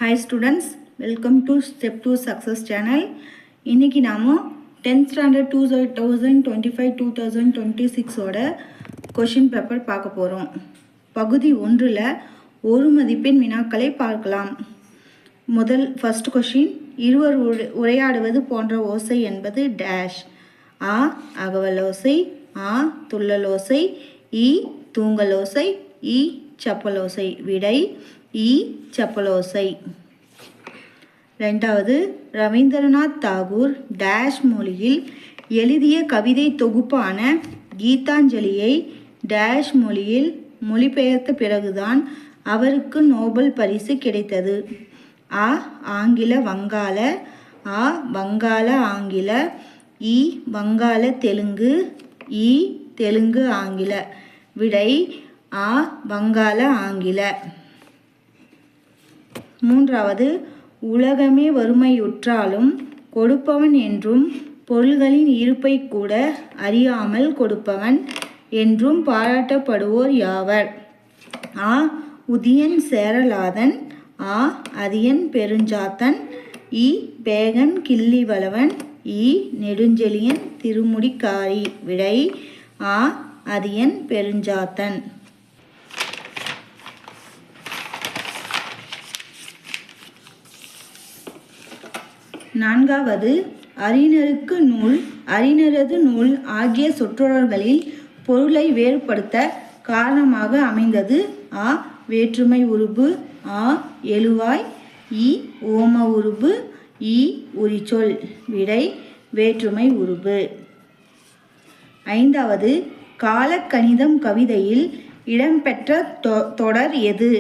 Hi students, welcome to Step 2 Success channel. இன்னைக்கு நாம 10th standard 2025-2026 ஓட question paper பார்க்க போறோம். பகுதி 1ல ஒரு மதிப்பெண் வினாக்களை பார்க்கலாம். first question, இருவர் உரையாடுவது போன்ற ஓசை என்பது dash. ஆ அகவலோசை, ஆ துள்ளலோசை, ஈ தூங்கலோசை, ஈ சப்பலோசை. விடை ஈ சப்பலோசை. இரண்டாவது, ரவீந்திரநாத் தாகூர் டேஷ் மொழியில் எழுதிய கவிதை தொகுப்பான கீதாஞ்சலியை டேஷ் மொழியில் மொழிபெயர்த்த பிறகுதான் அவருக்கு நோபல் பரிசு கிடைத்தது. ஆ ஆங்கில வங்காள, ஆ வங்காள ஆங்கில, ஈ வங்காள தெலுங்கு, ஈ தெலுங்கு ஆங்கில. விடை ஆ வங்காள ஆங்கில. மூன்றாவது, உலகமே வறுமையுற்றாலும் கொடுப்பவன் என்றும் பொருள்களின் இருப்பை கூட அறியாமல் கொடுப்பவன் என்றும் பாராட்டப்படுவோர் யாவர்? ஆ உதியன் சேரலாதன், ஆ அதியன் பெருஞ்சாத்தன், ஈ பேகன் கிள்ளிவளவன், ஈ நெடுஞ்செழியன் திருமுடிக்காரி. விடை ஆ அதியன் பெருஞ்சாத்தன். நான்காவது, அறிஞருக்கு நூல், அறிஞரது நூல் ஆகிய சொற்றொடர்களில் பொருளை வேறுபடுத்த காரணமாக அமைந்தது. ஆ வேற்றுமை உருபு, ஆ எழுவாய், ஈ ஓம உருபு, ஈ உரிச்சொல். விடை வேற்றுமை உருபு. ஐந்தாவது, காலக்கணிதம் கவிதையில் இடம்பெற்ற தொடர் எது?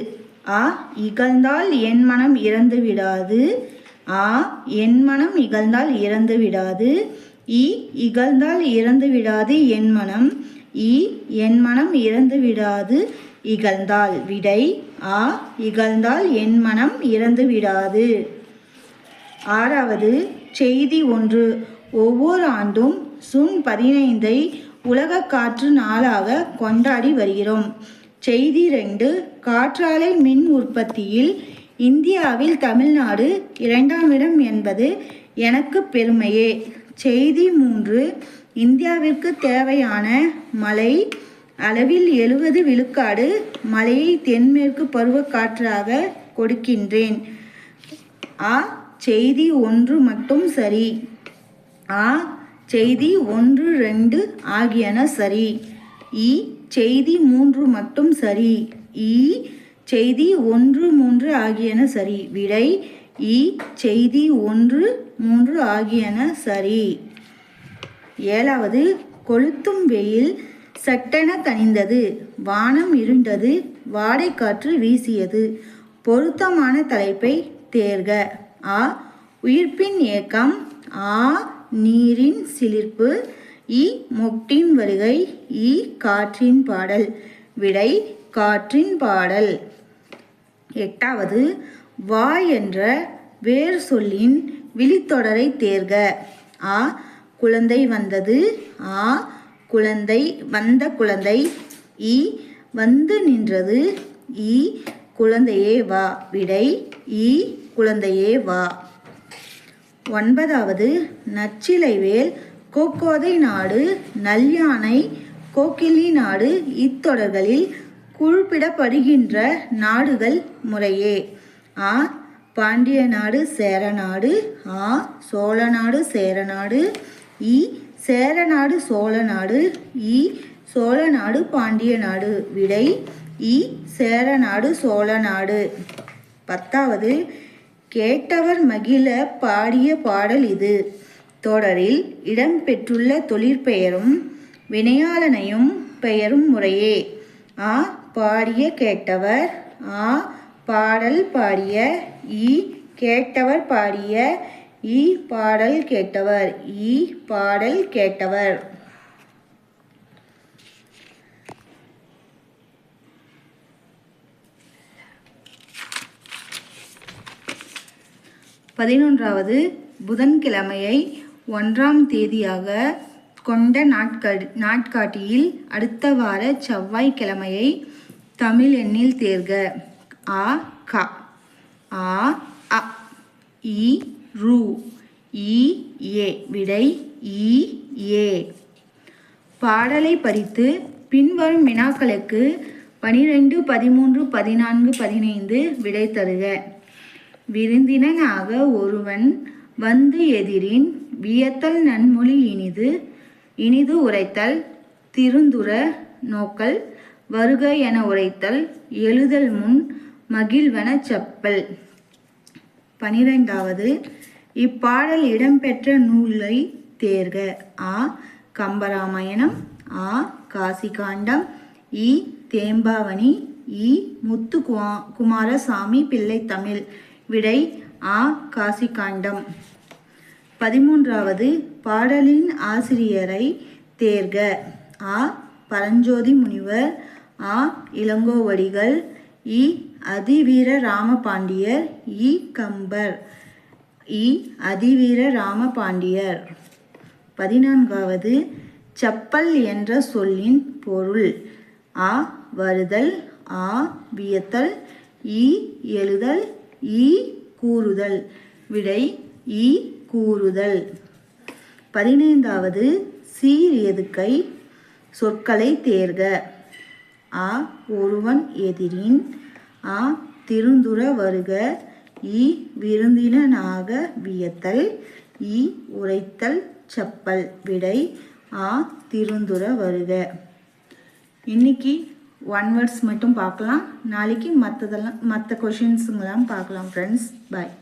ஆ இகழ்ந்தால் என் மனம் இறந்து விடாது, ஆ என் மனம் இகழ்ந்தால் இறந்து விடாது, ஈ இகழ்ந்தால் இறந்து விடாது என் மனம், ஈ என் மனம் இறந்து விடாது இகழ்ந்தால். விடை ஆ இகழ்ந்தால் என் மனம் இறந்து விடாது. ஆறாவது, செய்தி 1, ஒவ்வொரு ஆண்டும் ஜூன் 15 உலக காற்று நாளாக கொண்டாடி வருகிறோம். செய்தி 2, காற்றாலை மின் உற்பத்தியில் இந்தியாவில் தமிழ்நாடு 2ஆம் இடம் என்பது எனக்கு பெருமையே. செய்தி 3, இந்தியாவிற்கு தேவையான மழை அளவில் 70 விழுக்காடு மழையை தென்மேற்கு பருவக்காற்றாக கொடுக்கின்றேன். ஆ செய்தி 1 மட்டும் சரி, ஆ செய்தி 1, 2 ஆகியன சரி, ஈ செய்தி 3 மட்டும் சரி, ஈ செய்தி 1, 3 ஆகியன சரி. விடை ஈ செய்தி 1, 3 ஆகியன சரி. ஏழாவது, கொளுத்தும் வெயில் சட்டென தணிந்தது, வானம் இருண்டது, வாடை காற்று வீசியது. பொருத்தமான தலைப்பை தேர்க. ஆ உயிர்ப்பின் ஏக்கம், ஆ நீரின் சிலிர்ப்பு, ஈ மொட்டின் வருகை, ஈ காற்றின் பாடல். விடை காற்றின் பாடல். எட்டாவது, வா என்ற வேர் சொல்லின் விழித்தொடரை தேர்க. ஆ குழந்தை வந்தது, ஆ குழந்தை வந்த குழந்தை, ஈ வந்து நின்றது, ஈ குழந்தையே வா. விடை ஈ குழந்தையே வா. ஒன்பதாவது, நச்சிலைவேல் கோக்கோதை நாடு, நல்யானை கோக்கிலி நாடு இத்தொடர்களில் குறிப்பிடப்படுகின்ற நாடுகள் முறையே? ஆ பாண்டிய நாடு சேரநாடு, ஆ சோழநாடு சேரநாடு, ஈ சேரநாடு சோழநாடு, ஈ சோழநாடு பாண்டிய நாடு. விடை ஈ சேரநாடு சோழநாடு. பத்தாவது, கேட்டவர் மகிழ பாடிய பாடல் இது. தொடரில் இடம்பெற்றுள்ள தொழிற்பெயரும் வினையாளனையும் பெயரும் முறையே? ஆ பாடிய கேட்டவர், ஆ பாடல் பாடிய, ஈ கேட்டவர் பாடிய, ஈ பாடல் கேட்டவர், ஈ பாடல் கேட்டவர். 11வது, புதன்கிழமையை 1ஆம் தேதியாக கொண்ட நாட்காட்டியில் அடுத்த வார செவ்வாய்க்கிழமையை தமிழ் எண்ணில் தேர்க. ஆ கா, ஆ ஈ ரு ஈ ஏ விடை ஈ ஏ. பாடலை படித்து பின்வரும் வினாக்களுக்கு 12, 13, 14, 15 விடை தருக. விருந்தினனாக ஒருவன் வந்து எதிரின் வியத்தல் நன்மொழி இனிது உரைத்தல் திருந்துர நோக்கல் வருக என உரைத்தல் எழுதல் முன் மகிழ்வன செப்பல். 12வது இப்பாடல் இடம்பெற்ற நூலை தேர்க. ஆ கம்பராமாயணம், ஆ காசிகாண்டம், இ தேம்பாவணி, இ முத்து குமாரசாமி பிள்ளை தமிழ். விடை ஆ காசிகாண்டம். 13வது பாடலின் ஆசிரியரை தேர்க. ஆ பரஞ்சோதி முனிவர், ஆ இளங்கோவடிகள், இ அதிவீர ராமபாண்டியர், இ கம்பர். இ அதிவீர ராமபாண்டியர். 14வது செப்பல் என்ற சொல்லின் பொருள். ஆ வருதல், ஆ வியத்தல், இ எழுதல், இ கூறுதல். விடை இ கூறுதல். 15வது சீர் எதுக்கை சொற்களை தேர்க. ஆ ஒருவன் எதிரின், ஆ திருந்துர வருக, இ விருந்தினனாக வியத்தல், இ உரைத்தல் செப்பல். விடை ஆ திருந்துர வருக. இன்னைக்கு 1 வேர்ட்ஸ் மட்டும் பார்க்கலாம். நாளைக்கு மற்ற கொஷின்ஸுங்கெல்லாம் பார்க்கலாம் ஃப்ரெண்ட்ஸ். பாய்.